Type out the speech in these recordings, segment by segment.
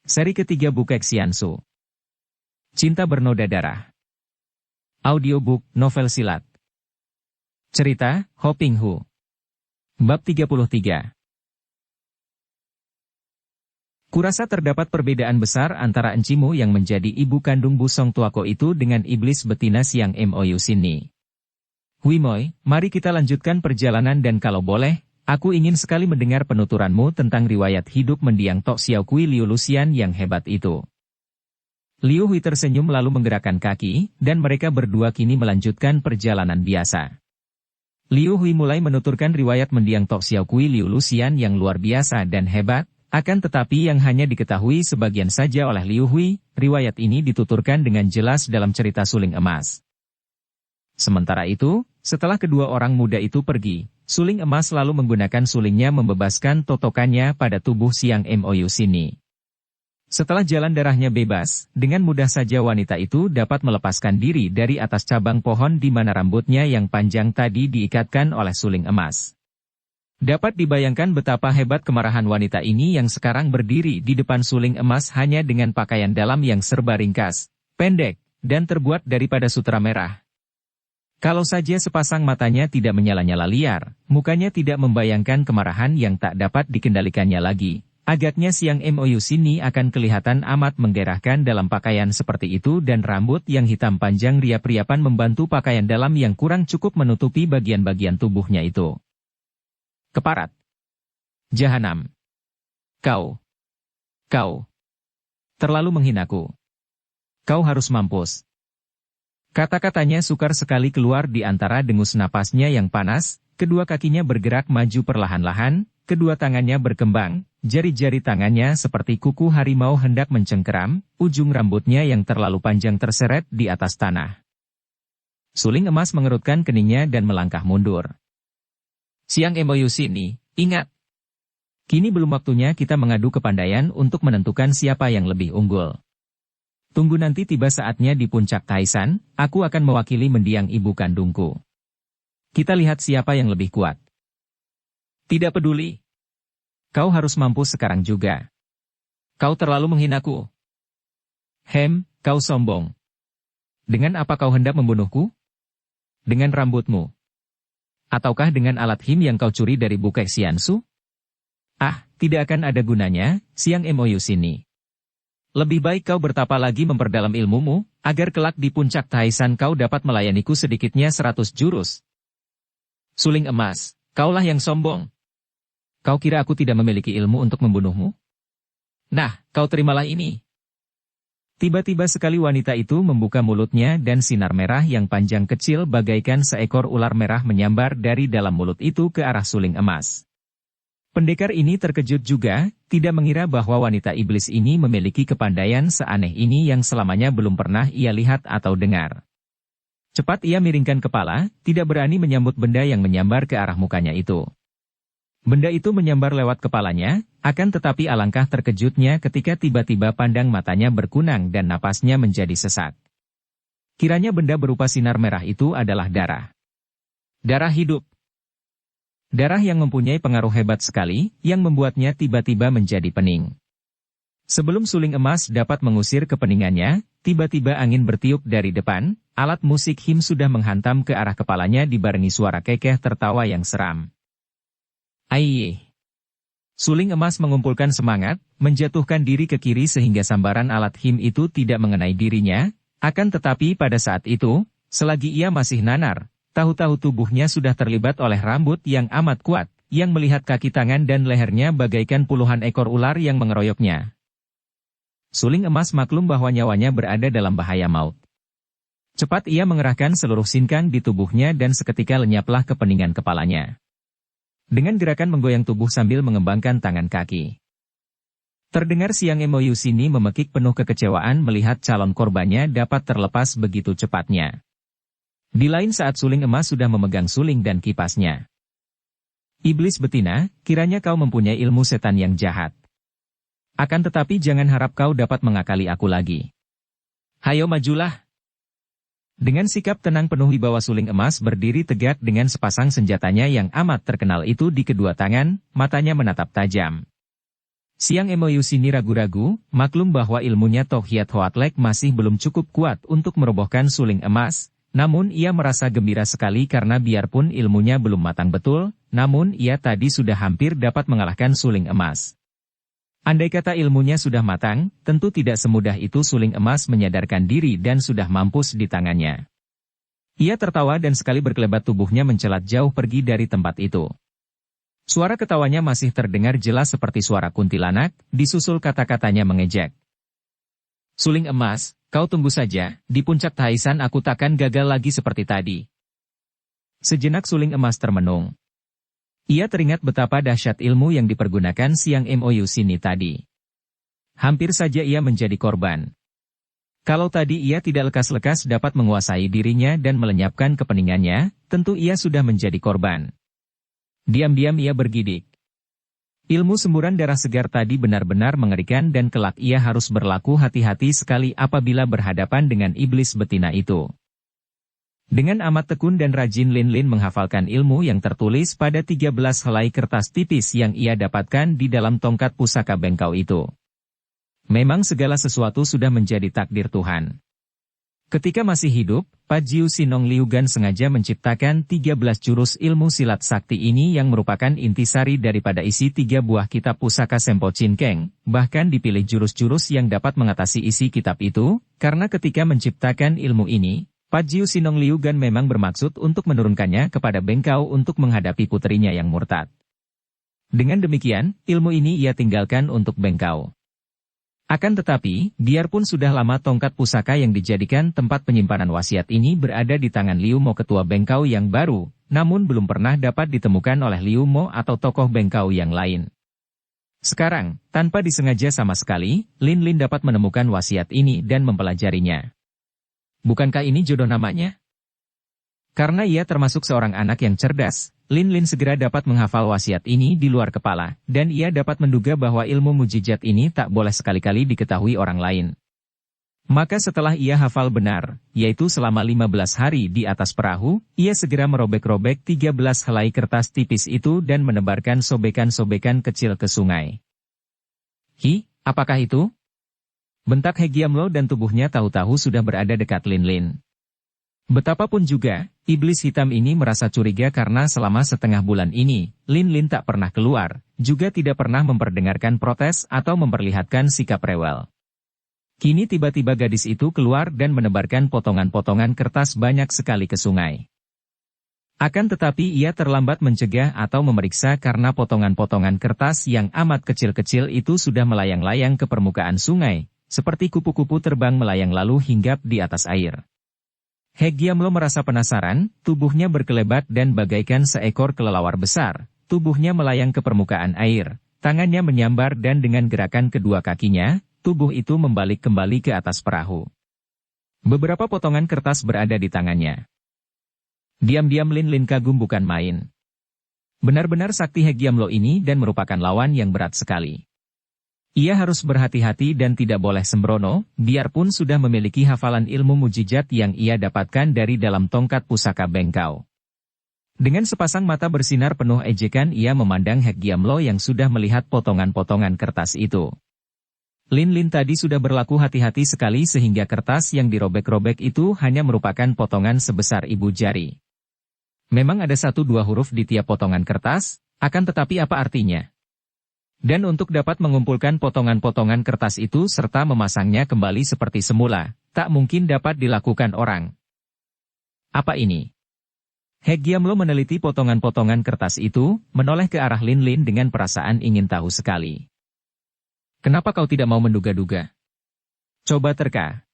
Seri ketiga Bukek Xiansu. Cinta Bernoda Darah. Audiobook, novel silat. Cerita, Ho Ping Hu. Bab 33. Kurasa terdapat perbedaan besar antara encimu yang menjadi ibu kandung Bu Song Tuako itu dengan iblis betina Siang Mou sini. Hui Moi, mari kita lanjutkan perjalanan dan kalau boleh, aku ingin sekali mendengar penuturanmu tentang riwayat hidup mendiang Tok Xiao Kui Liu Lucian yang hebat itu. Liu Hui tersenyum lalu menggerakkan kaki, dan mereka berdua kini melanjutkan perjalanan biasa. Liu Hui mulai menuturkan riwayat mendiang Tok Xiao Kui Liu Lucian yang luar biasa dan hebat, akan tetapi yang hanya diketahui sebagian saja oleh Liu Hui, riwayat ini dituturkan dengan jelas dalam cerita Suling Emas. Sementara itu, setelah kedua orang muda itu pergi, Suling Emas lalu menggunakan sulingnya membebaskan totokannya pada tubuh Siang Mou sini. Setelah jalan darahnya bebas, dengan mudah saja wanita itu dapat melepaskan diri dari atas cabang pohon di mana rambutnya yang panjang tadi diikatkan oleh Suling Emas. Dapat dibayangkan betapa hebat kemarahan wanita ini yang sekarang berdiri di depan Suling Emas hanya dengan pakaian dalam yang serba ringkas, pendek, dan terbuat daripada sutera merah. Kalau saja sepasang matanya tidak menyala-nyala liar, mukanya tidak membayangkan kemarahan yang tak dapat dikendalikannya lagi. Agaknya Siang Mou sini akan kelihatan amat menggerahkan dalam pakaian seperti itu dan rambut yang hitam panjang riap-riapan membantu pakaian dalam yang kurang cukup menutupi bagian-bagian tubuhnya itu. Keparat. Jahanam. Kau. Terlalu menghinaku. Kau harus mampus. Kata-katanya sukar sekali keluar di antara dengus napasnya yang panas, kedua kakinya bergerak maju perlahan-lahan, kedua tangannya berkembang, jari-jari tangannya seperti kuku harimau hendak mencengkeram, ujung rambutnya yang terlalu panjang terseret di atas tanah. Suling Emas mengerutkan keningnya dan melangkah mundur. Siang Mou sini, ingat. Kini belum waktunya kita mengadu kepandaian untuk menentukan siapa yang lebih unggul. Tunggu nanti tiba saatnya di puncak Taisan, aku akan mewakili mendiang ibu kandungku. Kita lihat siapa yang lebih kuat. Tidak peduli. Kau harus mampu sekarang juga. Kau terlalu menghinaku. Kau sombong. Dengan apa kau hendak membunuhku? Dengan rambutmu. Ataukah dengan alat him yang kau curi dari Bukek Xiansu? Tidak akan ada gunanya, Siang Mou sini. Lebih baik kau bertapa lagi memperdalam ilmumu, agar kelak di puncak Taisan kau dapat melayaniku sedikitnya 100 jurus. Suling Emas, kaulah yang sombong. Kau kira aku tidak memiliki ilmu untuk membunuhmu? Nah, kau terimalah ini. Tiba-tiba sekali wanita itu membuka mulutnya dan sinar merah yang panjang kecil bagaikan seekor ular merah menyambar dari dalam mulut itu ke arah Suling Emas. Pendekar ini terkejut juga, tidak mengira bahwa wanita iblis ini memiliki kepandaian seaneh ini yang selamanya belum pernah ia lihat atau dengar. Cepat ia miringkan kepala, tidak berani menyambut benda yang menyambar ke arah mukanya itu. Benda itu menyambar lewat kepalanya, akan tetapi alangkah terkejutnya ketika tiba-tiba pandang matanya berkunang dan napasnya menjadi sesak. Kiranya benda berupa sinar merah itu adalah darah. Darah hidup. Darah yang mempunyai pengaruh hebat sekali, yang membuatnya tiba-tiba menjadi pening. Sebelum Suling Emas dapat mengusir kepeningannya, tiba-tiba angin bertiup dari depan, alat musik him sudah menghantam ke arah kepalanya dibarengi suara kekeh tertawa yang seram. Aiye. Suling Emas mengumpulkan semangat, menjatuhkan diri ke kiri sehingga sambaran alat him itu tidak mengenai dirinya, akan tetapi pada saat itu, selagi ia masih nanar, tahu-tahu tubuhnya sudah terlibat oleh rambut yang amat kuat, yang melihat kaki tangan dan lehernya bagaikan puluhan ekor ular yang mengeroyoknya. Suling Emas maklum bahwa nyawanya berada dalam bahaya maut. Cepat ia mengerahkan seluruh sinkang di tubuhnya dan seketika lenyaplah kepeningan kepalanya. Dengan gerakan menggoyang tubuh sambil mengembangkan tangan kaki. Terdengar Siang Mou sini memekik penuh kekecewaan melihat calon korbannya dapat terlepas begitu cepatnya. Di lain saat Suling Emas sudah memegang suling dan kipasnya. Iblis betina, kiranya kau mempunyai ilmu setan yang jahat. Akan tetapi jangan harap kau dapat mengakali aku lagi. Hayo majulah. Dengan sikap tenang penuh wibawa Suling Emas berdiri tegak dengan sepasang senjatanya yang amat terkenal itu di kedua tangan, matanya menatap tajam. Siang Emoyusini ragu-ragu, maklum bahwa ilmunya Tokhiat Hoatlek masih belum cukup kuat untuk merobohkan suling emas, namun ia merasa gembira sekali karena biarpun ilmunya belum matang betul, namun ia tadi sudah hampir dapat mengalahkan suling emas. Andai kata ilmunya sudah matang, tentu tidak semudah itu suling emas menyadarkan diri dan sudah mampus di tangannya. Ia tertawa dan sekali berkelebat tubuhnya mencelat jauh pergi dari tempat itu. Suara ketawanya masih terdengar jelas seperti suara kuntilanak, disusul kata-katanya mengejek. Suling emas, kau tunggu saja, di puncak Taisan aku takkan gagal lagi seperti tadi. Sejenak suling emas termenung. Ia teringat betapa dahsyat ilmu yang dipergunakan Siang Emoyusini tadi. Hampir saja ia menjadi korban. Kalau tadi ia tidak lekas-lekas dapat menguasai dirinya dan melenyapkan kepeningannya, tentu ia sudah menjadi korban. Diam-diam ia bergidik. Ilmu semburan darah segar tadi benar-benar mengerikan dan kelak ia harus berlaku hati-hati sekali apabila berhadapan dengan iblis betina itu. Dengan amat tekun dan rajin Lin Lin menghafalkan ilmu yang tertulis pada 13 helai kertas tipis yang ia dapatkan di dalam tongkat pusaka bengkau itu. Memang segala sesuatu sudah menjadi takdir Tuhan. Ketika masih hidup, Pajiu Sinong Liugan sengaja menciptakan 13 jurus ilmu silat sakti ini yang merupakan intisari daripada isi 3 buah kitab pusaka Sempo Chin Keng, bahkan dipilih jurus-jurus yang dapat mengatasi isi kitab itu, karena ketika menciptakan ilmu ini, Pajiu Sinong Liugan memang bermaksud untuk menurunkannya kepada bengkau untuk menghadapi puterinya yang murtad. Dengan demikian, ilmu ini ia tinggalkan untuk bengkau. Akan tetapi, biarpun sudah lama tongkat pusaka yang dijadikan tempat penyimpanan wasiat ini berada di tangan Liu Mo ketua bengkau yang baru, namun belum pernah dapat ditemukan oleh Liu Mo atau tokoh bengkau yang lain. Sekarang, tanpa disengaja sama sekali, Lin Lin dapat menemukan wasiat ini dan mempelajarinya. Bukankah ini jodoh namanya? Karena ia termasuk seorang anak yang cerdas, Lin Lin segera dapat menghafal wasiat ini di luar kepala, dan ia dapat menduga bahwa ilmu mujizat ini tak boleh sekali-kali diketahui orang lain. Maka setelah ia hafal benar, yaitu selama 15 hari di atas perahu, ia segera merobek-robek 13 helai kertas tipis itu dan menebarkan sobekan-sobekan kecil ke sungai. Hi, apakah itu? Bentak He Giamlo dan tubuhnya tahu-tahu sudah berada dekat Lin Lin. Betapapun juga, iblis hitam ini merasa curiga karena selama setengah bulan ini, Lin Lin tak pernah keluar, juga tidak pernah memperdengarkan protes atau memperlihatkan sikap rewel. Kini tiba-tiba gadis itu keluar dan menebarkan potongan-potongan kertas banyak sekali ke sungai. Akan tetapi ia terlambat mencegah atau memeriksa karena potongan-potongan kertas yang amat kecil-kecil itu sudah melayang-layang ke permukaan sungai, seperti kupu-kupu terbang melayang lalu hinggap di atas air. He Giamlo merasa penasaran, tubuhnya berkelebat dan bagaikan seekor kelelawar besar, tubuhnya melayang ke permukaan air, tangannya menyambar dan dengan gerakan kedua kakinya, tubuh itu membalik kembali ke atas perahu. Beberapa potongan kertas berada di tangannya. Diam-diam Lin Lin kagum bukan main. Benar-benar sakti He Giamlo ini dan merupakan lawan yang berat sekali. Ia harus berhati-hati dan tidak boleh sembrono, biarpun sudah memiliki hafalan ilmu mujizat yang ia dapatkan dari dalam tongkat pusaka bengkau. Dengan sepasang mata bersinar penuh ejekan ia memandang He Giamlo yang sudah melihat potongan-potongan kertas itu. Lin Lin tadi sudah berlaku hati-hati sekali sehingga kertas yang dirobek-robek itu hanya merupakan potongan sebesar ibu jari. Memang ada 1-2 huruf di tiap potongan kertas, akan tetapi apa artinya? Dan untuk dapat mengumpulkan potongan-potongan kertas itu serta memasangnya kembali seperti semula, tak mungkin dapat dilakukan orang. Apa ini? He Giamlo meneliti potongan-potongan kertas itu, menoleh ke arah Lin Lin dengan perasaan ingin tahu sekali. Kenapa kau tidak mau menduga-duga? Coba terka.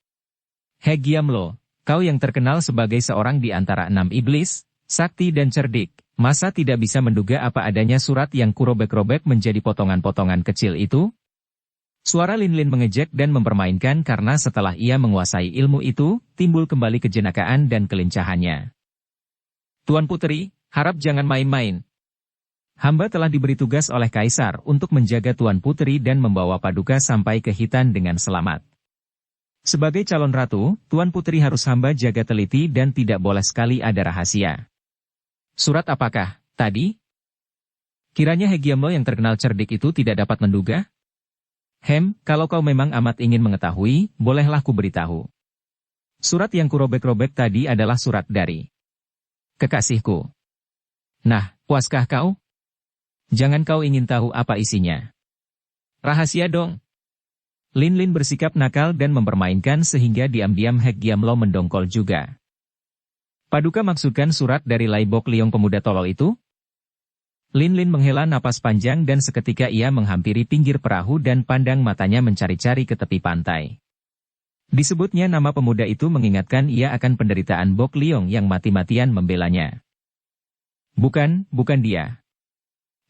He Giamlo, kau yang terkenal sebagai seorang di antara 6 iblis, sakti dan cerdik, masa tidak bisa menduga apa adanya surat yang kurobek-robek menjadi potongan-potongan kecil itu? Suara Lin Lin mengejek dan mempermainkan karena setelah ia menguasai ilmu itu, timbul kembali kejenakaan dan kelincahannya. Tuan Puteri, harap jangan main-main. Hamba telah diberi tugas oleh Kaisar untuk menjaga Tuan Puteri dan membawa Paduka sampai ke Hitan dengan selamat. Sebagai calon ratu, Tuan Puteri harus hamba jaga teliti dan tidak boleh sekali ada rahasia. Surat apakah, tadi? Kiranya He Giamlo yang terkenal cerdik itu tidak dapat menduga? Kalau kau memang amat ingin mengetahui, bolehlah ku beritahu. Surat yang kurobek-robek tadi adalah surat dari kekasihku. Nah, puaskah kau? Jangan kau ingin tahu apa isinya. Rahasia dong. Lin Lin bersikap nakal dan mempermainkan sehingga diam-diam Hek Giamlo mendongkol juga. Paduka maksudkan surat dari Lai Bok Liong pemuda tolol itu? Lin Lin menghela napas panjang dan seketika ia menghampiri pinggir perahu dan pandang matanya mencari-cari ke tepi pantai. Disebutnya nama pemuda itu mengingatkan ia akan penderitaan Bok Liong yang mati-matian membelanya. Bukan dia.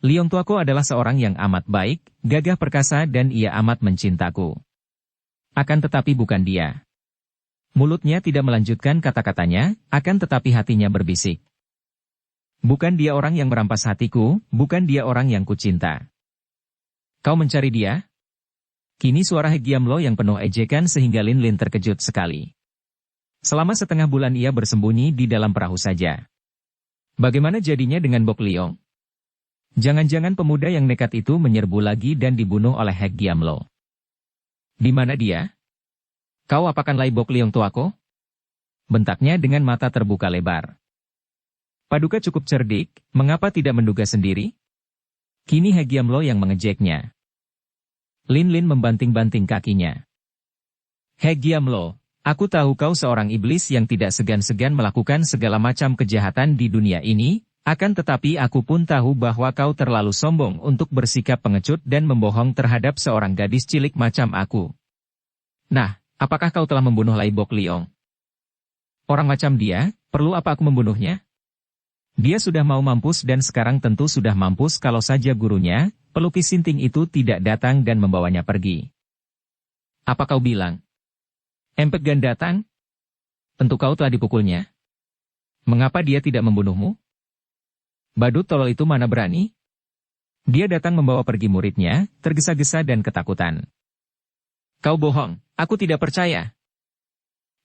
Liong tuaku adalah seorang yang amat baik, gagah perkasa dan ia amat mencintaku. Akan tetapi bukan dia. Mulutnya tidak melanjutkan kata-katanya, akan tetapi hatinya berbisik. Bukan dia orang yang merampas hatiku, bukan dia orang yang kucinta. Kau mencari dia? Kini suara Hek Giamlo yang penuh ejekan sehingga Lin Lin terkejut sekali. Selama setengah bulan ia bersembunyi di dalam perahu saja. Bagaimana jadinya dengan Bok Liong? Jangan-jangan pemuda yang nekat itu menyerbu lagi dan dibunuh oleh Hek Giamlo. Di mana dia? Kau apakan Lai Bok Liong tuaku? Bentaknya dengan mata terbuka lebar. Paduka cukup cerdik, mengapa tidak menduga sendiri? Kini Hek Giamlo yang mengejeknya. Lin Lin membanting-banting kakinya. Hek Giamlo, aku tahu kau seorang iblis yang tidak segan-segan melakukan segala macam kejahatan di dunia ini, akan tetapi aku pun tahu bahwa kau terlalu sombong untuk bersikap pengecut dan membohong terhadap seorang gadis cilik macam aku. Nah, apakah kau telah membunuh Lai Bok Liong? Orang macam dia, perlu apa aku membunuhnya? Dia sudah mau mampus dan sekarang tentu sudah mampus kalau saja gurunya, pelukis sinting itu tidak datang dan membawanya pergi. Apa kau bilang? Empek Gan datang? Tentu kau telah dipukulnya. Mengapa dia tidak membunuhmu? Badut tolol itu mana berani? Dia datang membawa pergi muridnya, tergesa-gesa dan ketakutan. Kau bohong, aku tidak percaya.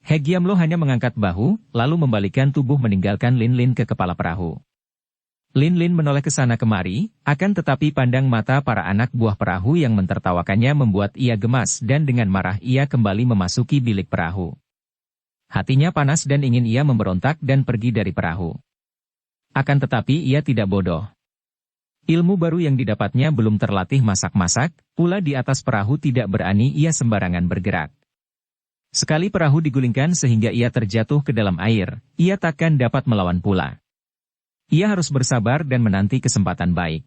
Hek Giamlo hanya mengangkat bahu, lalu membalikkan tubuh meninggalkan Lin Lin ke kepala perahu. Lin Lin menoleh ke sana kemari, akan tetapi pandang mata para anak buah perahu yang mentertawakannya membuat ia gemas dan dengan marah ia kembali memasuki bilik perahu. Hatinya panas dan ingin ia memberontak dan pergi dari perahu. Akan tetapi ia tidak bodoh. Ilmu baru yang didapatnya belum terlatih masak-masak, pula di atas perahu tidak berani ia sembarangan bergerak. Sekali perahu digulingkan sehingga ia terjatuh ke dalam air, ia takkan dapat melawan pula. Ia harus bersabar dan menanti kesempatan baik.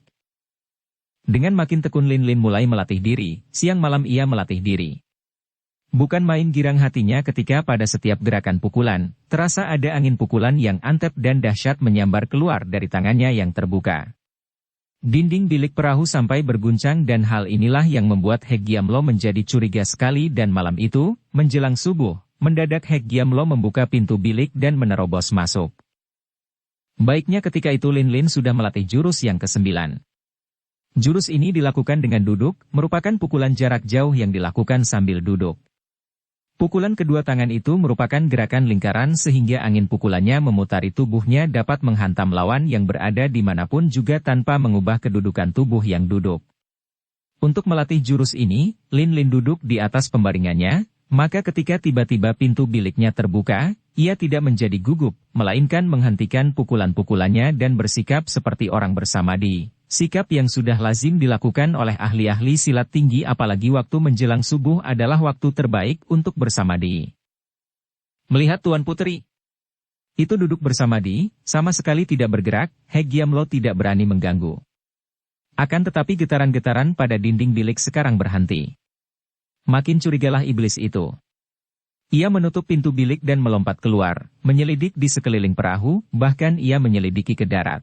Dengan makin tekun Lin Lin mulai melatih diri, siang malam ia melatih diri. Bukan main girang hatinya ketika pada setiap gerakan pukulan, terasa ada angin pukulan yang antep dan dahsyat menyambar keluar dari tangannya yang terbuka. Dinding bilik perahu sampai berguncang dan hal inilah yang membuat Hek Giamlo menjadi curiga sekali dan malam itu, menjelang subuh, mendadak Hek Giamlo membuka pintu bilik dan menerobos masuk. Baiknya ketika itu Lin Lin sudah melatih jurus yang ke-9. Jurus ini dilakukan dengan duduk, merupakan pukulan jarak jauh yang dilakukan sambil duduk. Pukulan kedua tangan itu merupakan gerakan lingkaran sehingga angin pukulannya memutari tubuhnya dapat menghantam lawan yang berada dimanapun juga tanpa mengubah kedudukan tubuh yang duduk. Untuk melatih jurus ini, Lin Lin duduk di atas pembaringannya, maka ketika tiba-tiba pintu biliknya terbuka, ia tidak menjadi gugup, melainkan menghentikan pukulan-pukulannya dan bersikap seperti orang bersamadi. Sikap yang sudah lazim dilakukan oleh ahli-ahli silat tinggi apalagi waktu menjelang subuh adalah waktu terbaik untuk bersamadi. Melihat Tuan Puteri itu duduk bersamadi, sama sekali tidak bergerak, Hek Giamlo tidak berani mengganggu. Akan tetapi getaran-getaran pada dinding bilik sekarang berhenti. Makin curigalah iblis itu. Ia menutup pintu bilik dan melompat keluar, menyelidik di sekeliling perahu, bahkan ia menyelidiki ke darat.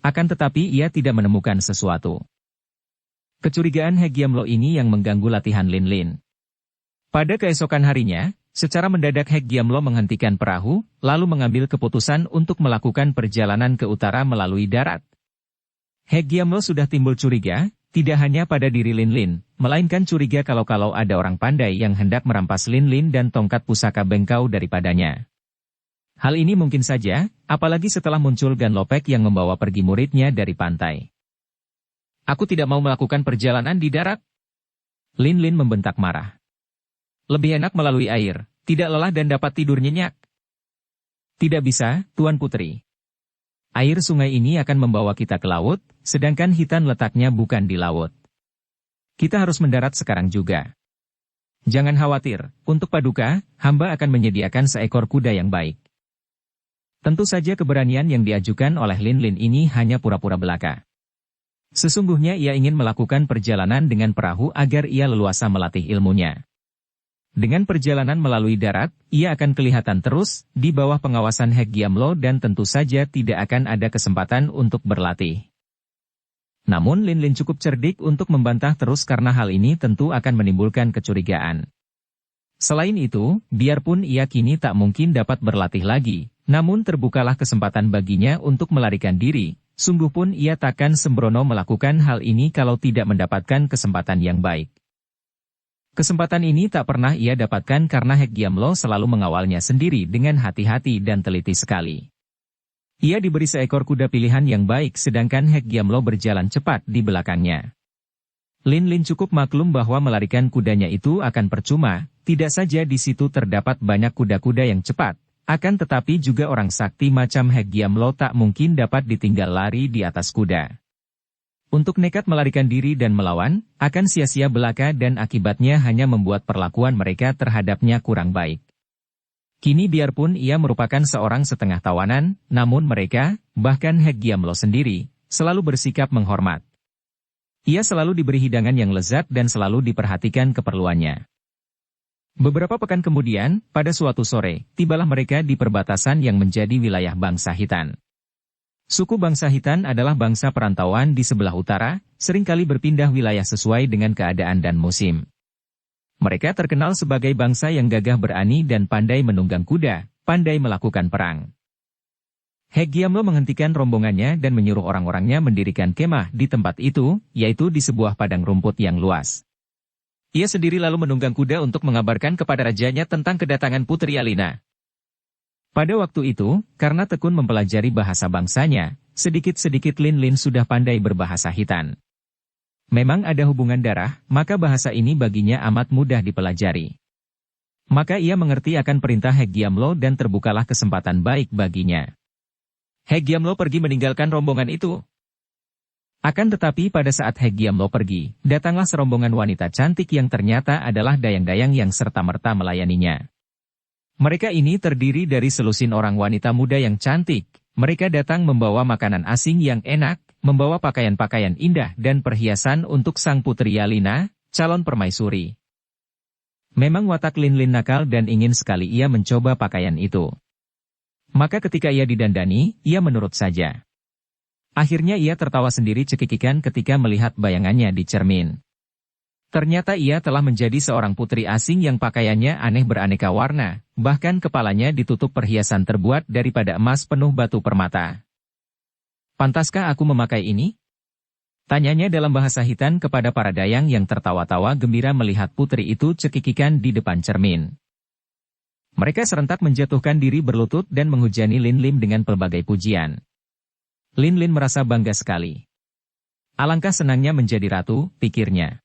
Akan tetapi ia tidak menemukan sesuatu. Kecurigaan Hek Giamlo ini yang mengganggu latihan Lin Lin. Pada keesokan harinya, secara mendadak Hek Giamlo menghentikan perahu, lalu mengambil keputusan untuk melakukan perjalanan ke utara melalui darat. Hek Giamlo sudah timbul curiga, tidak hanya pada diri Lin Lin, melainkan curiga kalau ada orang pandai yang hendak merampas Lin Lin dan tongkat pusaka bengkau daripadanya. Hal ini mungkin saja, apalagi setelah muncul Gan Lopek yang membawa pergi muridnya dari pantai. Aku tidak mau melakukan perjalanan di darat. Lin Lin membentak marah. Lebih enak melalui air, tidak lelah dan dapat tidur nyenyak. Tidak bisa, Tuan Putri. Air sungai ini akan membawa kita ke laut, sedangkan Hitan letaknya bukan di laut. Kita harus mendarat sekarang juga. Jangan khawatir, untuk Paduka, hamba akan menyediakan seekor kuda yang baik. Tentu saja keberanian yang diajukan oleh Lin Lin ini hanya pura-pura belaka. Sesungguhnya ia ingin melakukan perjalanan dengan perahu agar ia leluasa melatih ilmunya. Dengan perjalanan melalui darat, ia akan kelihatan terus di bawah pengawasan Hek Giamlo dan tentu saja tidak akan ada kesempatan untuk berlatih. Namun Lin Lin cukup cerdik untuk membantah terus karena hal ini tentu akan menimbulkan kecurigaan. Selain itu, biarpun ia kini tak mungkin dapat berlatih lagi, namun terbukalah kesempatan baginya untuk melarikan diri. Sungguh pun ia takkan sembrono melakukan hal ini kalau tidak mendapatkan kesempatan yang baik. Kesempatan ini tak pernah ia dapatkan karena Hek Giamlo selalu mengawalnya sendiri dengan hati-hati dan teliti sekali. Ia diberi seekor kuda pilihan yang baik sedangkan Hek Giamlo berjalan cepat di belakangnya. Lin Lin cukup maklum bahwa melarikan kudanya itu akan percuma, tidak saja di situ terdapat banyak kuda-kuda yang cepat, akan tetapi juga orang sakti macam Hek Giamlo tak mungkin dapat ditinggal lari di atas kuda. Untuk nekat melarikan diri dan melawan, akan sia-sia belaka dan akibatnya hanya membuat perlakuan mereka terhadapnya kurang baik. Kini biarpun ia merupakan seorang setengah tawanan, namun mereka, bahkan Hek Giamlo sendiri, selalu bersikap menghormat. Ia selalu diberi hidangan yang lezat dan selalu diperhatikan keperluannya. Beberapa pekan kemudian, pada suatu sore, tibalah mereka di perbatasan yang menjadi wilayah bangsa Hitan. Suku bangsa Hitan adalah bangsa perantauan di sebelah utara, seringkali berpindah wilayah sesuai dengan keadaan dan musim. Mereka terkenal sebagai bangsa yang gagah berani dan pandai menunggang kuda, pandai melakukan perang. Hek Giamlo menghentikan rombongannya dan menyuruh orang-orangnya mendirikan kemah di tempat itu, yaitu di sebuah padang rumput yang luas. Ia sendiri lalu menunggang kuda untuk mengabarkan kepada rajanya tentang kedatangan Putri Alina. Pada waktu itu, karena tekun mempelajari bahasa bangsanya, sedikit-sedikit Lin Lin sudah pandai berbahasa Hitan. Memang ada hubungan darah, maka bahasa ini baginya amat mudah dipelajari. Maka ia mengerti akan perintah Hek Giamlo dan terbukalah kesempatan baik baginya. Hek Giamlo pergi meninggalkan rombongan itu. Akan tetapi pada saat Hek Giamlo pergi, datanglah serombongan wanita cantik yang ternyata adalah dayang-dayang yang serta-merta melayaninya. Mereka ini terdiri dari selusin orang wanita muda yang cantik. Mereka datang membawa makanan asing yang enak, membawa pakaian-pakaian indah dan perhiasan untuk sang putri Alina, calon permaisuri. Memang watak Lin Lin nakal dan ingin sekali ia mencoba pakaian itu. Maka ketika ia didandani, ia menurut saja. Akhirnya ia tertawa sendiri cekikikan ketika melihat bayangannya di cermin. Ternyata ia telah menjadi seorang putri asing yang pakaiannya aneh beraneka warna, bahkan kepalanya ditutup perhiasan terbuat daripada emas penuh batu permata. "Pantaskah aku memakai ini?" tanyanya dalam bahasa Hitan kepada para dayang yang tertawa-tawa gembira melihat putri itu cekikikan di depan cermin. Mereka serentak menjatuhkan diri berlutut dan menghujani Lin Lin dengan pelbagai pujian. Lin Lin merasa bangga sekali. Alangkah senangnya menjadi ratu, pikirnya.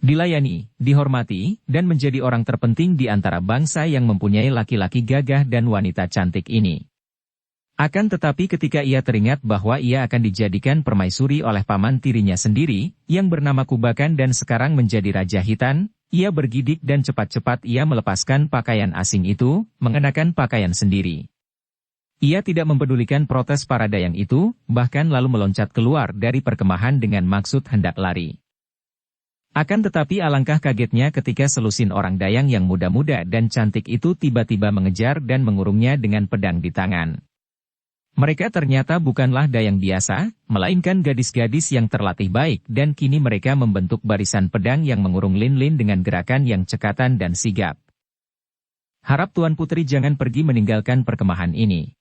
Dilayani, dihormati, dan menjadi orang terpenting di antara bangsa yang mempunyai laki-laki gagah dan wanita cantik ini. Akan tetapi ketika ia teringat bahwa ia akan dijadikan permaisuri oleh paman tirinya sendiri, yang bernama Kubakan dan sekarang menjadi Raja Hitan, ia bergidik dan cepat-cepat ia melepaskan pakaian asing itu, mengenakan pakaian sendiri. Ia tidak mempedulikan protes para dayang itu, bahkan lalu meloncat keluar dari perkemahan dengan maksud hendak lari. Akan tetapi alangkah kagetnya ketika selusin orang dayang yang muda-muda dan cantik itu tiba-tiba mengejar dan mengurungnya dengan pedang di tangan. Mereka ternyata bukanlah dayang biasa, melainkan gadis-gadis yang terlatih baik dan kini mereka membentuk barisan pedang yang mengurung Lin Lin dengan gerakan yang cekatan dan sigap. "Harap Tuan Putri jangan pergi meninggalkan perkemahan ini.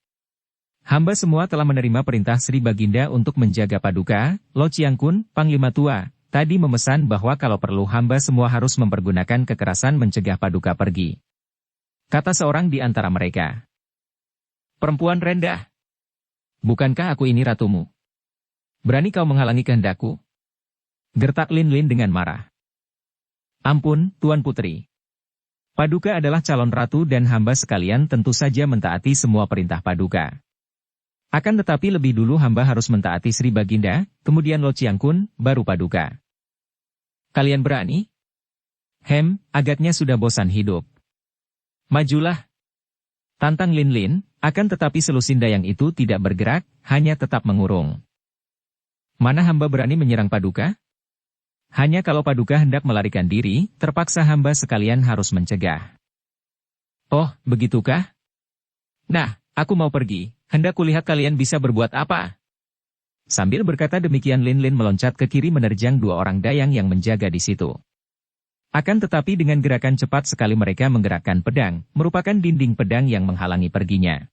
Hamba semua telah menerima perintah Sri Baginda untuk menjaga Paduka, Lo Chiang Kun, Panglima Tua. Tadi memesan bahwa kalau perlu hamba semua harus mempergunakan kekerasan mencegah Paduka pergi," kata seorang di antara mereka. "Perempuan rendah. Bukankah aku ini ratumu? Berani kau menghalangi kehendakku?" gertak Lin Lin dengan marah. Ampun, Tuan Putri. Paduka adalah calon ratu dan hamba sekalian tentu saja mentaati semua perintah Paduka. Akan tetapi lebih dulu hamba harus mentaati Sri Baginda, kemudian Lo Chiang Kun, baru Paduka. Kalian berani? Agaknya sudah bosan hidup. Majulah. Tantang Lin Lin, akan tetapi Selusinda yang itu tidak bergerak, hanya tetap mengurung. Mana hamba berani menyerang Paduka? Hanya kalau Paduka hendak melarikan diri, terpaksa hamba sekalian harus mencegah. Oh, begitukah? Nah, aku mau pergi, hendak kulihat kalian bisa berbuat apa. Sambil berkata demikian Lin Lin meloncat ke kiri menerjang dua orang dayang yang menjaga di situ. Akan tetapi dengan gerakan cepat sekali mereka menggerakkan pedang, merupakan dinding pedang yang menghalangi perginya.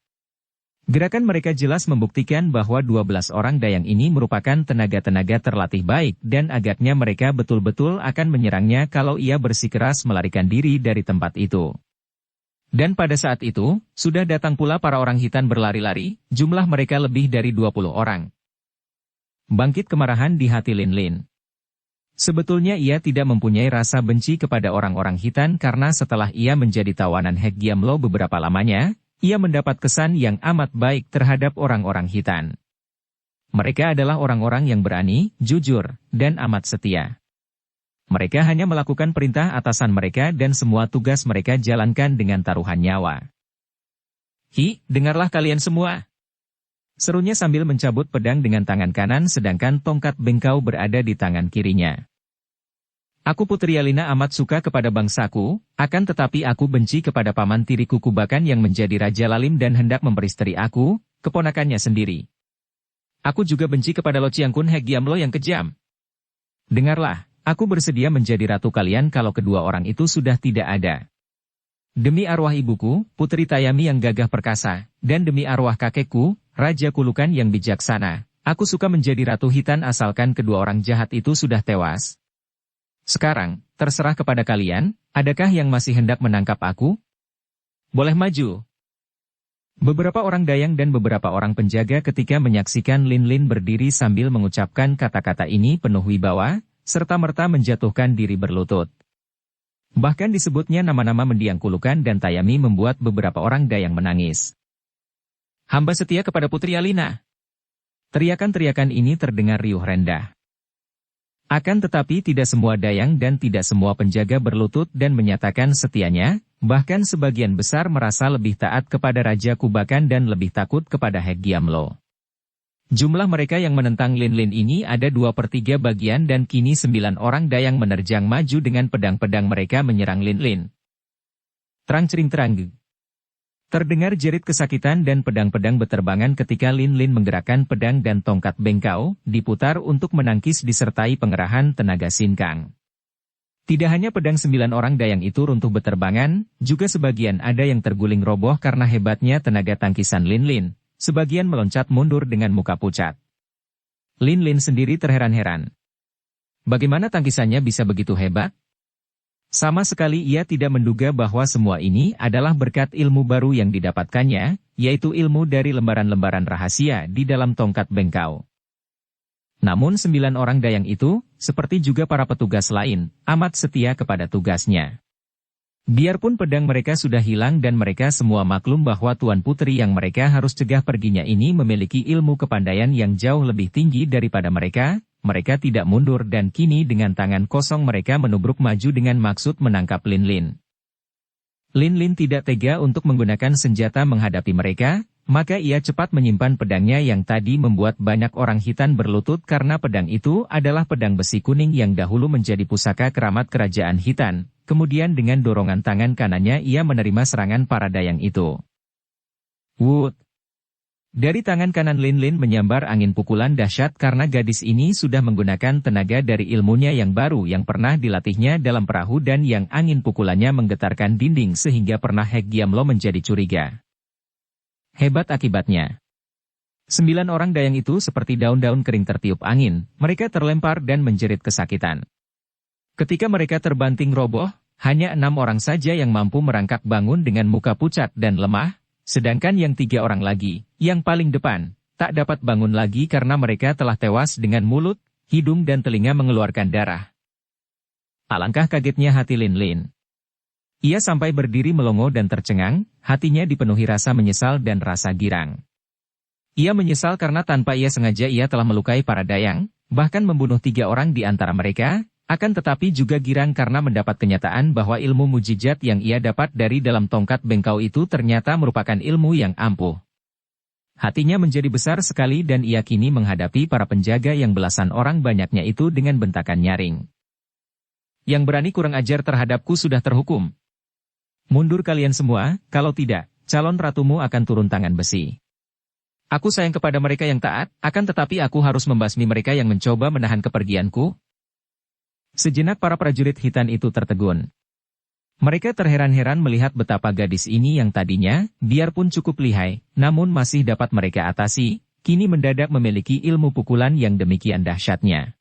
Gerakan mereka jelas membuktikan bahwa 12 orang dayang ini merupakan tenaga-tenaga terlatih baik dan agaknya mereka betul-betul akan menyerangnya kalau ia bersikeras melarikan diri dari tempat itu. Dan pada saat itu, sudah datang pula para orang hitan berlari-lari, jumlah mereka lebih dari 20 orang. Bangkit kemarahan di hati Lin Lin. Sebetulnya ia tidak mempunyai rasa benci kepada orang-orang hitan karena setelah ia menjadi tawanan Hek Giam Lo beberapa lamanya, ia mendapat kesan yang amat baik terhadap orang-orang hitan. Mereka adalah orang-orang yang berani, jujur, dan amat setia. Mereka hanya melakukan perintah atasan mereka dan semua tugas mereka jalankan dengan taruhan nyawa. Dengarlah kalian semua. Serunya sambil mencabut pedang dengan tangan kanan sedangkan tongkat bengkau berada di tangan kirinya. Aku Putri Yalina amat suka kepada bangsaku, akan tetapi aku benci kepada paman tiriku Kubakan yang menjadi Raja Lalim dan hendak memperistri aku, keponakannya sendiri. Aku juga benci kepada Lo Chiang Kun Hek Giam Lo yang kejam. Dengarlah, aku bersedia menjadi ratu kalian kalau kedua orang itu sudah tidak ada. Demi arwah ibuku, Putri Tayami yang gagah perkasa, dan demi arwah kakekku, Raja Kulukan yang bijaksana, aku suka menjadi ratu hitan asalkan kedua orang jahat itu sudah tewas. Sekarang, terserah kepada kalian, adakah yang masih hendak menangkap aku? Boleh maju. Beberapa orang dayang dan beberapa orang penjaga ketika menyaksikan Lin Lin berdiri sambil mengucapkan kata-kata ini penuh wibawa, serta-merta menjatuhkan diri berlutut. Bahkan disebutnya nama-nama mendiang Kulukan dan Tayami membuat beberapa orang dayang menangis. Hamba setia kepada Putri Yalina. Teriakan-teriakan ini terdengar riuh rendah. Akan tetapi tidak semua dayang dan tidak semua penjaga berlutut dan menyatakan setianya, bahkan sebagian besar merasa lebih taat kepada Raja Kubakan dan lebih takut kepada Hek Giam Lo. Jumlah mereka yang menentang Lin Lin ini ada 2/3 bagian dan kini 9 orang dayang menerjang maju dengan pedang-pedang mereka menyerang Lin Lin. Terang-cering-terang. Terdengar jerit kesakitan dan pedang-pedang beterbangan ketika Lin Lin menggerakkan pedang dan tongkat bengkau, diputar untuk menangkis disertai pengerahan tenaga sinkang. Tidak hanya pedang 9 orang dayang itu runtuh beterbangan, juga sebagian ada yang terguling roboh karena hebatnya tenaga tangkisan Lin Lin, sebagian meloncat mundur dengan muka pucat. Lin Lin sendiri terheran-heran. Bagaimana tangkisannya bisa begitu hebat? Sama sekali ia tidak menduga bahwa semua ini adalah berkat ilmu baru yang didapatkannya, yaitu ilmu dari lembaran-lembaran rahasia di dalam tongkat bengkau. Namun 9 orang dayang itu, seperti juga para petugas lain, amat setia kepada tugasnya. Biarpun pedang mereka sudah hilang dan mereka semua maklum bahwa Tuan Putri yang mereka harus cegah perginya ini memiliki ilmu kepandaian yang jauh lebih tinggi daripada mereka, mereka tidak mundur dan kini dengan tangan kosong mereka menubruk maju dengan maksud menangkap Lin Lin. Lin Lin tidak tega untuk menggunakan senjata menghadapi mereka, maka ia cepat menyimpan pedangnya yang tadi membuat banyak orang hitan berlutut karena pedang itu adalah pedang besi kuning yang dahulu menjadi pusaka keramat kerajaan hitan. Kemudian dengan dorongan tangan kanannya ia menerima serangan para dayang itu. Wut! Dari tangan kanan Lin Lin menyambar angin pukulan dahsyat karena gadis ini sudah menggunakan tenaga dari ilmunya yang baru yang pernah dilatihnya dalam perahu dan yang angin pukulannya menggetarkan dinding sehingga pernah Hek Giam Lo menjadi curiga. Hebat akibatnya. 9 orang dayang itu seperti daun-daun kering tertiup angin, mereka terlempar dan menjerit kesakitan. Ketika mereka terbanting roboh, hanya 6 orang saja yang mampu merangkak bangun dengan muka pucat dan lemah, sedangkan yang 3 orang lagi, yang paling depan, tak dapat bangun lagi karena mereka telah tewas dengan mulut, hidung dan telinga mengeluarkan darah. Alangkah kagetnya hati Lin Lin. Ia sampai berdiri melongo dan tercengang, hatinya dipenuhi rasa menyesal dan rasa girang. Ia menyesal karena tanpa ia sengaja ia telah melukai para dayang, bahkan membunuh 3 orang di antara mereka, akan tetapi juga girang karena mendapat kenyataan bahwa ilmu mujizat yang ia dapat dari dalam tongkat bengkau itu ternyata merupakan ilmu yang ampuh. Hatinya menjadi besar sekali dan ia kini menghadapi para penjaga yang belasan orang banyaknya itu dengan bentakan nyaring. Yang berani kurang ajar terhadapku sudah terhukum. Mundur kalian semua, kalau tidak, calon ratumu akan turun tangan besi. Aku sayang kepada mereka yang taat, akan tetapi aku harus membasmi mereka yang mencoba menahan kepergianku. Sejenak para prajurit hitam itu tertegun. Mereka terheran-heran melihat betapa gadis ini yang tadinya, biarpun cukup lihai, namun masih dapat mereka atasi, kini mendadak memiliki ilmu pukulan yang demikian dahsyatnya.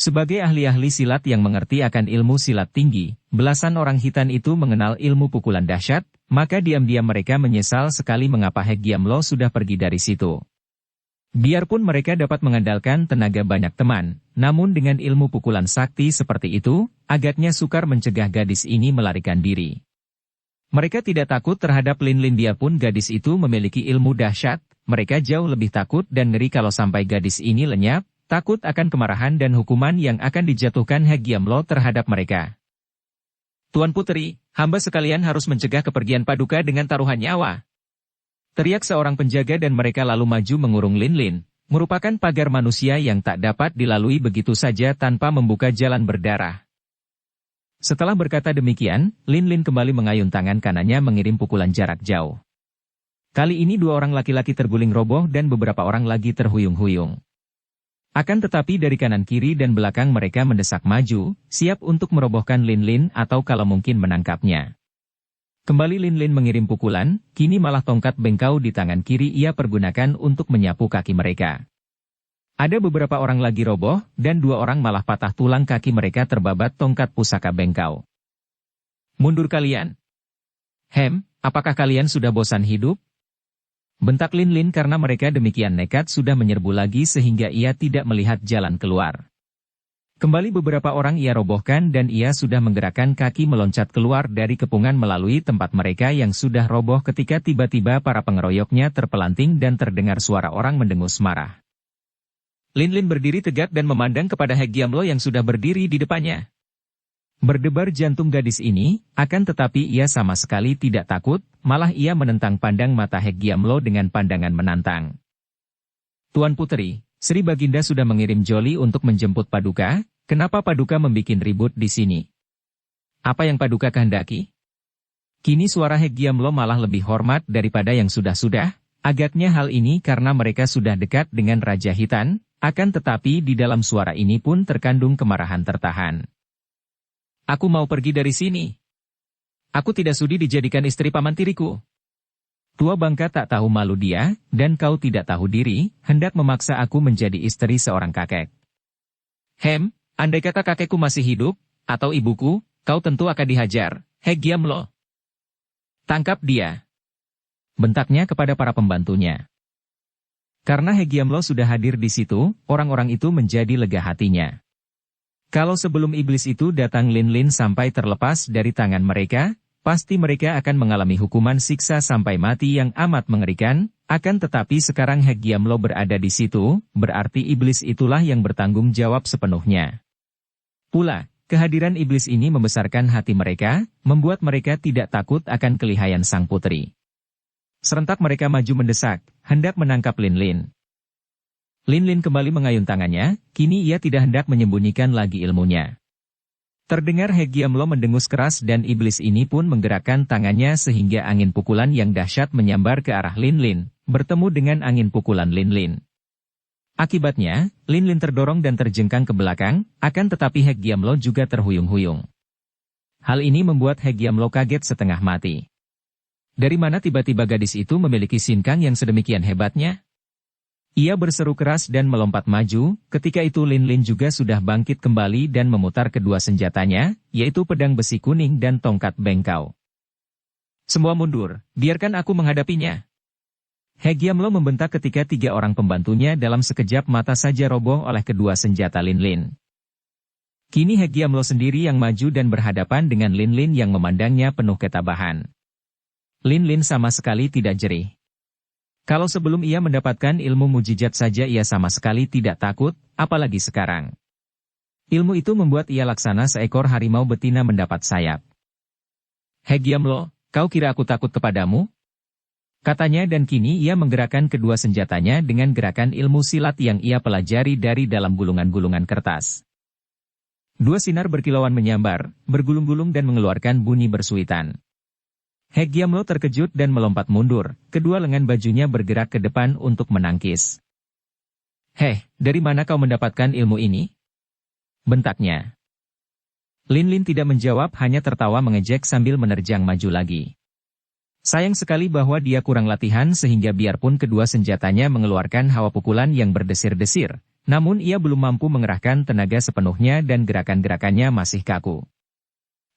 Sebagai ahli-ahli silat yang mengerti akan ilmu silat tinggi, belasan orang hitam itu mengenal ilmu pukulan dahsyat, maka diam-diam mereka menyesal sekali mengapa He Giamlo sudah pergi dari situ. Biarpun mereka dapat mengandalkan tenaga banyak teman, namun dengan ilmu pukulan sakti seperti itu, agaknya sukar mencegah gadis ini melarikan diri. Mereka tidak takut terhadap Lin Lin biarpun gadis itu memiliki ilmu dahsyat, mereka jauh lebih takut dan ngeri kalau sampai gadis ini lenyap, takut akan kemarahan dan hukuman yang akan dijatuhkan He Giamlo terhadap mereka. Tuan Puteri, hamba sekalian harus mencegah kepergian Paduka dengan taruhan nyawa. Teriak seorang penjaga dan mereka lalu maju mengurung Lin Lin, merupakan pagar manusia yang tak dapat dilalui begitu saja tanpa membuka jalan berdarah. Setelah berkata demikian, Lin Lin kembali mengayun tangan kanannya mengirim pukulan jarak jauh. Kali ini 2 orang laki-laki terguling roboh dan beberapa orang lagi terhuyung-huyung. Akan tetapi dari kanan kiri dan belakang mereka mendesak maju, siap untuk merobohkan Lin Lin atau kalau mungkin menangkapnya. Kembali Lin Lin mengirim pukulan, kini malah tongkat bengkau di tangan kiri ia pergunakan untuk menyapu kaki mereka. Ada beberapa orang lagi roboh, dan 2 orang malah patah tulang kaki mereka terbabat tongkat pusaka bengkau. Mundur kalian. Apakah kalian sudah bosan hidup? Bentak Lin Lin karena mereka demikian nekat sudah menyerbu lagi sehingga ia tidak melihat jalan keluar. Kembali beberapa orang ia robohkan dan ia sudah menggerakkan kaki meloncat keluar dari kepungan melalui tempat mereka yang sudah roboh ketika tiba-tiba para pengeroyoknya terpelanting dan terdengar suara orang mendengus marah. Lin Lin berdiri tegak dan memandang kepada He Giamlo yang sudah berdiri di depannya. Berdebar jantung gadis ini, akan tetapi ia sama sekali tidak takut, malah ia menentang pandang mata He Giamlo dengan pandangan menantang. Tuan Puteri, Sri Baginda sudah mengirim Joli untuk menjemput Paduka, kenapa Paduka membikin ribut di sini? Apa yang Paduka kehendaki? Kini suara He Giamlo malah lebih hormat daripada yang sudah-sudah, agaknya hal ini karena mereka sudah dekat dengan Raja Hitam, akan tetapi di dalam suara ini pun terkandung kemarahan tertahan. Aku mau pergi dari sini. Aku tidak sudi dijadikan istri paman tiriku. Tua bangka tak tahu malu dia, dan kau tidak tahu diri, hendak memaksa aku menjadi istri seorang kakek. Andai kata kakekku masih hidup, atau ibuku, kau tentu akan dihajar, He Giamlo. Tangkap dia. Bentaknya kepada para pembantunya. Karena He Giamlo sudah hadir di situ, orang-orang itu menjadi lega hatinya. Kalau sebelum iblis itu datang Lin Lin sampai terlepas dari tangan mereka, pasti mereka akan mengalami hukuman siksa sampai mati yang amat mengerikan, akan tetapi sekarang He Giamlo berada di situ, berarti iblis itulah yang bertanggung jawab sepenuhnya. Pula, kehadiran iblis ini membesarkan hati mereka, membuat mereka tidak takut akan kelihayan sang putri. Serentak mereka maju mendesak, hendak menangkap Lin Lin. Lin Lin kembali mengayun tangannya, kini ia tidak hendak menyembunyikan lagi ilmunya. Terdengar He Giamlo mendengus keras dan iblis ini pun menggerakkan tangannya sehingga angin pukulan yang dahsyat menyambar ke arah Lin Lin, bertemu dengan angin pukulan Lin Lin. Akibatnya, Lin Lin terdorong dan terjengkang ke belakang, akan tetapi He Giamlo juga terhuyung-huyung. Hal ini membuat He Giamlo kaget setengah mati. Dari mana tiba-tiba gadis itu memiliki sinkang yang sedemikian hebatnya? Ia berseru keras dan melompat maju, ketika itu Lin Lin juga sudah bangkit kembali dan memutar kedua senjatanya, yaitu pedang besi kuning dan tongkat bengkau. Semua mundur, biarkan aku menghadapinya. He Giamlo membentak ketika 3 orang pembantunya dalam sekejap mata saja roboh oleh kedua senjata Lin Lin. Kini He Giamlo sendiri yang maju dan berhadapan dengan Lin Lin yang memandangnya penuh ketabahan. Lin Lin sama sekali tidak jerih. Kalau sebelum ia mendapatkan ilmu mujizat saja ia sama sekali tidak takut, apalagi sekarang. Ilmu itu membuat ia laksana seekor harimau betina mendapat sayap. He Giamlo, kau kira aku takut kepadamu? Katanya dan kini ia menggerakkan kedua senjatanya dengan gerakan ilmu silat yang ia pelajari dari dalam gulungan-gulungan kertas. Dua sinar berkilauan menyambar, bergulung-gulung dan mengeluarkan bunyi bersuitan. He Giamlo terkejut dan melompat mundur, kedua lengan bajunya bergerak ke depan untuk menangkis. Heh, dari mana kau mendapatkan ilmu ini? Bentaknya. Lin Lin tidak menjawab hanya tertawa mengejek sambil menerjang maju lagi. Sayang sekali bahwa dia kurang latihan sehingga biarpun kedua senjatanya mengeluarkan hawa pukulan yang berdesir-desir, namun ia belum mampu mengerahkan tenaga sepenuhnya dan gerakan-gerakannya masih kaku.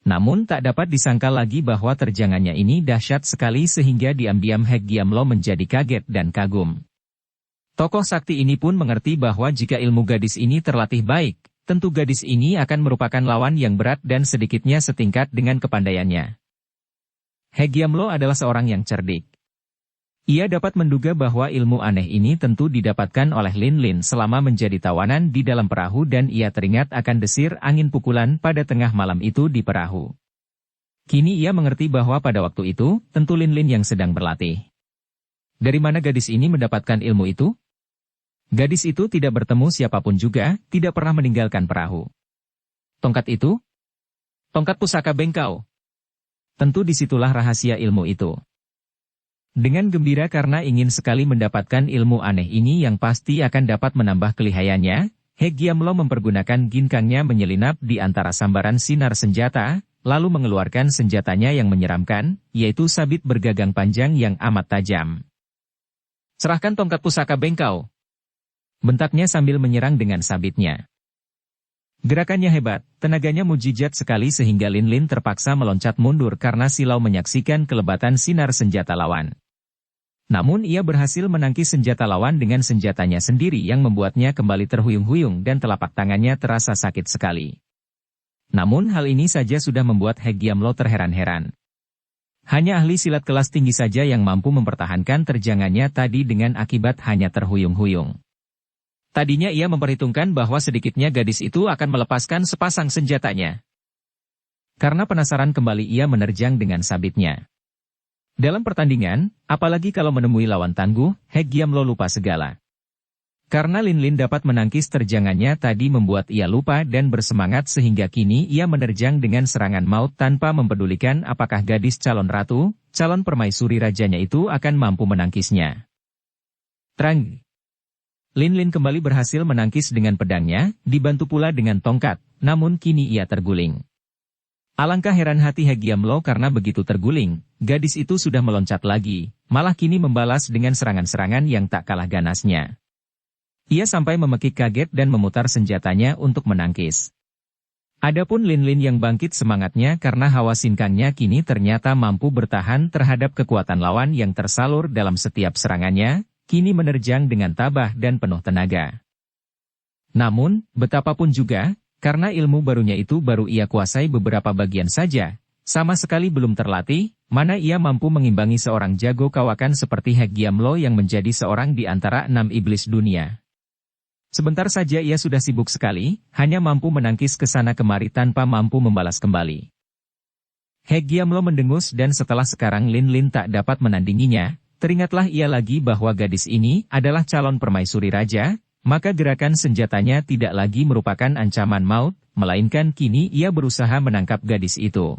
Namun tak dapat disangka lagi bahwa terjangannya ini dahsyat sekali sehingga diam-diam He Giamlo menjadi kaget dan kagum. Tokoh sakti ini pun mengerti bahwa jika ilmu gadis ini terlatih baik, tentu gadis ini akan merupakan lawan yang berat dan sedikitnya setingkat dengan kepandaiannya. He Giamlo adalah seorang yang cerdik. Ia dapat menduga bahwa ilmu aneh ini tentu didapatkan oleh Lin Lin selama menjadi tawanan di dalam perahu dan ia teringat akan desir angin pukulan pada tengah malam itu di perahu. Kini ia mengerti bahwa pada waktu itu, tentu Lin Lin yang sedang berlatih. Dari mana gadis ini mendapatkan ilmu itu? Gadis itu tidak bertemu siapapun juga, tidak pernah meninggalkan perahu. Tongkat itu? Tongkat pusaka bengkau. Tentu disitulah rahasia ilmu itu. Dengan gembira karena ingin sekali mendapatkan ilmu aneh ini yang pasti akan dapat menambah kelihayannya, He Giamlo mempergunakan ginkangnya menyelinap di antara sambaran sinar senjata, lalu mengeluarkan senjatanya yang menyeramkan, yaitu sabit bergagang panjang yang amat tajam. Serahkan tongkat pusaka bengkau. Bentaknya sambil menyerang dengan sabitnya. Gerakannya hebat, tenaganya mujizat sekali sehingga Lin Lin terpaksa meloncat mundur karena silau menyaksikan kelebatan sinar senjata lawan. Namun ia berhasil menangkis senjata lawan dengan senjatanya sendiri yang membuatnya kembali terhuyung-huyung dan telapak tangannya terasa sakit sekali. Namun hal ini saja sudah membuat He Giamlo terheran-heran. Hanya ahli silat kelas tinggi saja yang mampu mempertahankan terjangannya tadi dengan akibat hanya terhuyung-huyung. Tadinya ia memperhitungkan bahwa sedikitnya gadis itu akan melepaskan sepasang senjatanya. Karena penasaran kembali ia menerjang dengan sabitnya. Dalam pertandingan, apalagi kalau menemui lawan tangguh, He Giamlo lupa segala. Karena Lin Lin dapat menangkis terjangannya tadi membuat ia lupa dan bersemangat sehingga kini ia menerjang dengan serangan maut tanpa mempedulikan apakah gadis calon ratu, calon permaisuri rajanya itu akan mampu menangkisnya. Trang. Lin Lin kembali berhasil menangkis dengan pedangnya, dibantu pula dengan tongkat, namun kini ia terguling. Alangkah heran hati He Giamlo karena begitu terguling, gadis itu sudah meloncat lagi, malah kini membalas dengan serangan-serangan yang tak kalah ganasnya. Ia sampai memekik kaget dan memutar senjatanya untuk menangkis. Adapun Lin Lin yang bangkit semangatnya karena hawa sinkangnya kini ternyata mampu bertahan terhadap kekuatan lawan yang tersalur dalam setiap serangannya, kini menerjang dengan tabah dan penuh tenaga. Namun, betapapun juga, karena ilmu barunya itu baru ia kuasai beberapa bagian saja, sama sekali belum terlatih, mana ia mampu mengimbangi seorang jago kawakan seperti He Giamlo yang menjadi seorang di antara 6 iblis dunia. Sebentar saja ia sudah sibuk sekali, hanya mampu menangkis ke sana kemari tanpa mampu membalas kembali. He Giamlo mendengus dan setelah sekarang Lin Lin tak dapat menandinginya, teringatlah ia lagi bahwa gadis ini adalah calon permaisuri raja, maka gerakan senjatanya tidak lagi merupakan ancaman maut, melainkan kini ia berusaha menangkap gadis itu.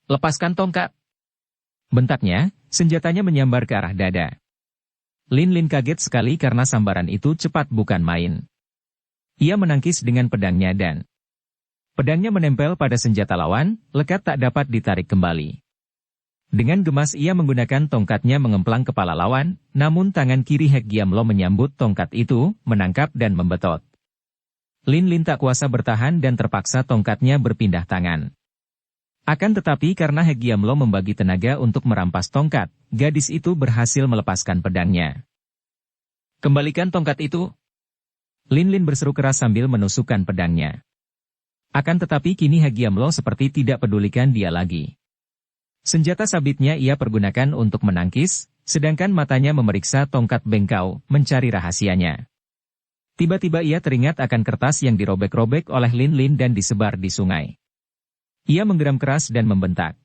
Lepaskan tongkat. Bentaknya, senjatanya menyambar ke arah dada. Lin Lin kaget sekali karena sambaran itu cepat bukan main. Ia menangkis dengan pedangnya dan pedangnya menempel pada senjata lawan, lekat tak dapat ditarik kembali. Dengan gemas ia menggunakan tongkatnya mengemplang kepala lawan, namun tangan kiri He Giamlo menyambut tongkat itu, menangkap dan membetot. Lin Lin tak kuasa bertahan dan terpaksa tongkatnya berpindah tangan. Akan tetapi karena He Giamlo membagi tenaga untuk merampas tongkat, gadis itu berhasil melepaskan pedangnya. Kembalikan tongkat itu. Lin Lin berseru keras sambil menusukkan pedangnya. Akan tetapi kini Hegiamlo seperti tidak pedulikan dia lagi. Senjata sabitnya ia pergunakan untuk menangkis, sedangkan matanya memeriksa tongkat bengkau, mencari rahasianya. Tiba-tiba ia teringat akan kertas yang dirobek-robek oleh Lin Lin dan disebar di sungai. Ia menggeram keras dan membentak.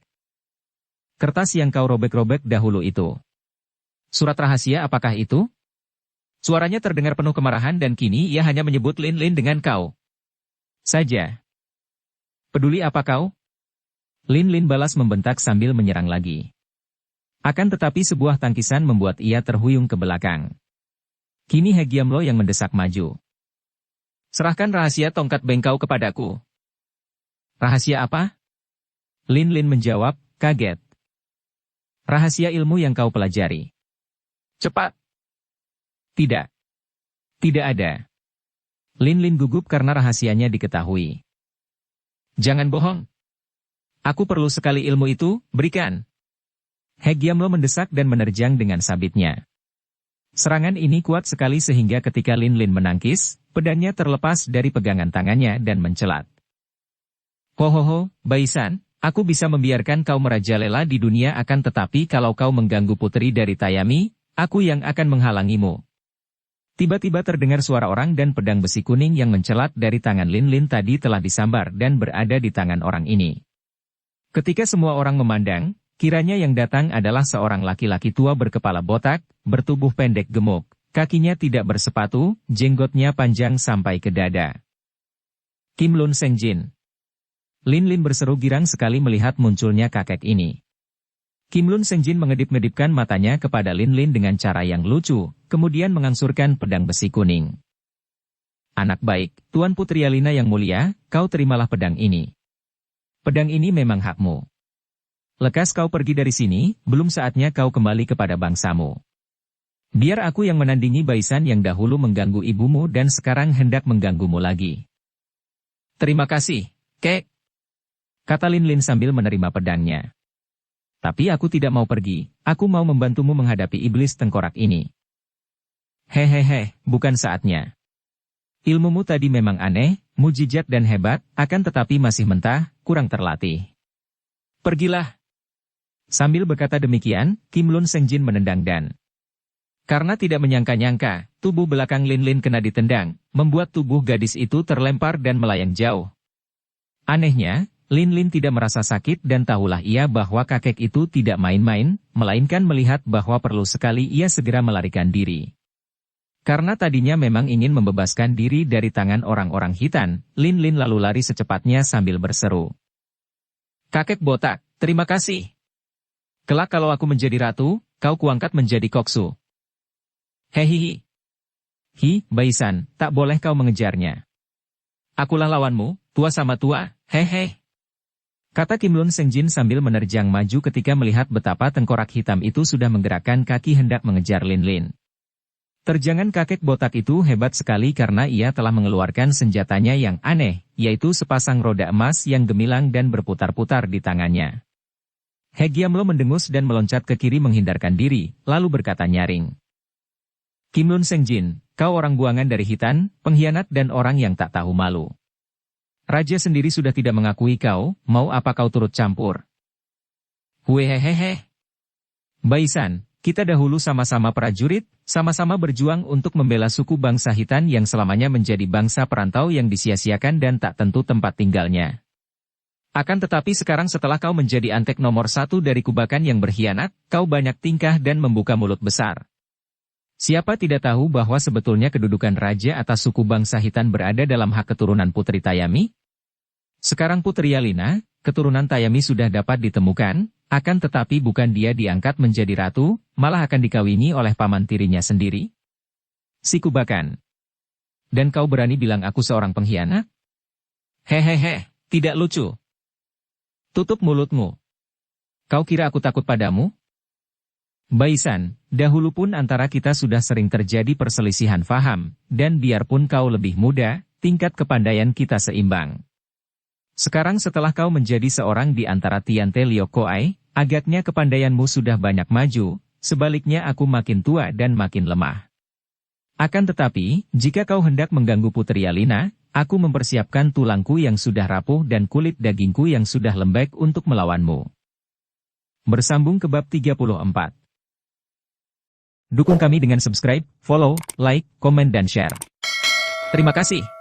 Kertas yang kau robek-robek dahulu itu. Surat rahasia apakah itu? Suaranya terdengar penuh kemarahan dan kini ia hanya menyebut Lin Lin dengan kau saja. Peduli apa kau? Lin Lin balas membentak sambil menyerang lagi. Akan tetapi sebuah tangkisan membuat ia terhuyung ke belakang. Kini Hegiamlo yang mendesak maju. Serahkan rahasia tongkat bengkau kepadaku. Rahasia apa? Lin Lin menjawab, kaget. Rahasia ilmu yang kau pelajari. Cepat. Tidak. Tidak ada. Lin Lin gugup karena rahasianya diketahui. Jangan bohong. Aku perlu sekali ilmu itu, berikan. Hegiamlo mendesak dan menerjang dengan sabitnya. Serangan ini kuat sekali sehingga ketika Lin Lin menangkis, pedangnya terlepas dari pegangan tangannya dan mencelat. Hohoho, Baisan, aku bisa membiarkan kau merajalela di dunia akan tetapi kalau kau mengganggu putri dari Tayami, aku yang akan menghalangimu. Tiba-tiba terdengar suara orang dan pedang besi kuning yang mencelat dari tangan Lin Lin tadi telah disambar dan berada di tangan orang ini. Ketika semua orang memandang, kiranya yang datang adalah seorang laki-laki tua berkepala botak, bertubuh pendek gemuk, kakinya tidak bersepatu, jenggotnya panjang sampai ke dada. Kim Lun Sengjin. Lin Lin berseru girang sekali melihat munculnya kakek ini. Kim Lun Sengjin mengedip-ngedipkan matanya kepada Lin Lin dengan cara yang lucu, kemudian mengangsurkan pedang besi kuning. Anak baik, Tuan Putri Alina yang mulia, kau terimalah pedang ini. Pedang ini memang hakmu. Lekas kau pergi dari sini, belum saatnya kau kembali kepada bangsamu. Biar aku yang menandingi Baisan yang dahulu mengganggu ibumu dan sekarang hendak mengganggumu lagi. Terima kasih, kek. Kata Lin Lin sambil menerima pedangnya. Tapi aku tidak mau pergi, aku mau membantumu menghadapi iblis tengkorak ini. Hehehe, bukan saatnya. Ilmumu tadi memang aneh, mujizat dan hebat, akan tetapi masih mentah, kurang terlatih. Pergilah. Sambil berkata demikian, Kim Lun Sengjin menendang dan. Karena tidak menyangka-nyangka, tubuh belakang Lin Lin kena ditendang, membuat tubuh gadis itu terlempar dan melayang jauh. Anehnya, Lin Lin tidak merasa sakit dan tahulah ia bahwa kakek itu tidak main-main, melainkan melihat bahwa perlu sekali ia segera melarikan diri. Karena tadinya memang ingin membebaskan diri dari tangan orang-orang hitam, Lin Lin lalu lari secepatnya sambil berseru. Kakek botak, terima kasih. Kelak kalau aku menjadi ratu, kau kuangkat menjadi koksu. Hehihi. Hi, Baisan, tak boleh kau mengejarnya. Akulah lawanmu, tua sama tua, hehe. Kata Kim Lun Sengjin sambil menerjang maju ketika melihat betapa tengkorak hitam itu sudah menggerakkan kaki hendak mengejar Lin Lin. Terjangan kakek botak itu hebat sekali karena ia telah mengeluarkan senjatanya yang aneh, yaitu sepasang roda emas yang gemilang dan berputar-putar di tangannya. Hegiamlo mendengus dan meloncat ke kiri menghindarkan diri, lalu berkata nyaring. Kim Lun Sengjin, kau orang buangan dari hitam, pengkhianat dan orang yang tak tahu malu. Raja sendiri sudah tidak mengakui kau, mau apa kau turut campur? Huehehehe. Baisan, kita dahulu sama-sama prajurit, sama-sama berjuang untuk membela suku bangsa hitam yang selamanya menjadi bangsa perantau yang disia-siakan dan tak tentu tempat tinggalnya. Akan tetapi sekarang setelah kau menjadi antek nomor 1 dari kubakan yang berkhianat, kau banyak tingkah dan membuka mulut besar. Siapa tidak tahu bahwa sebetulnya kedudukan raja atas suku bangsa hitam berada dalam hak keturunan Putri Tayami? Sekarang Putri Alina, keturunan Tayami sudah dapat ditemukan, akan tetapi bukan dia diangkat menjadi ratu, malah akan dikawini oleh paman tirinya sendiri. Si kubakan. Dan kau berani bilang aku seorang pengkhianat? Hehehe, tidak lucu. Tutup mulutmu. Kau kira aku takut padamu? Baisan, dahulu pun antara kita sudah sering terjadi perselisihan faham, dan biarpun kau lebih muda, tingkat kepandaian kita seimbang. Sekarang setelah kau menjadi seorang di antara Tiante Liokoai, agaknya kepandaianmu sudah banyak maju, sebaliknya aku makin tua dan makin lemah. Akan tetapi, jika kau hendak mengganggu Putri Alina, Aku mempersiapkan tulangku yang sudah rapuh dan kulit dagingku yang sudah lembek untuk melawanmu. Bersambung ke bab 34. Dukung kami dengan subscribe, follow, like, komen dan share. Terima kasih.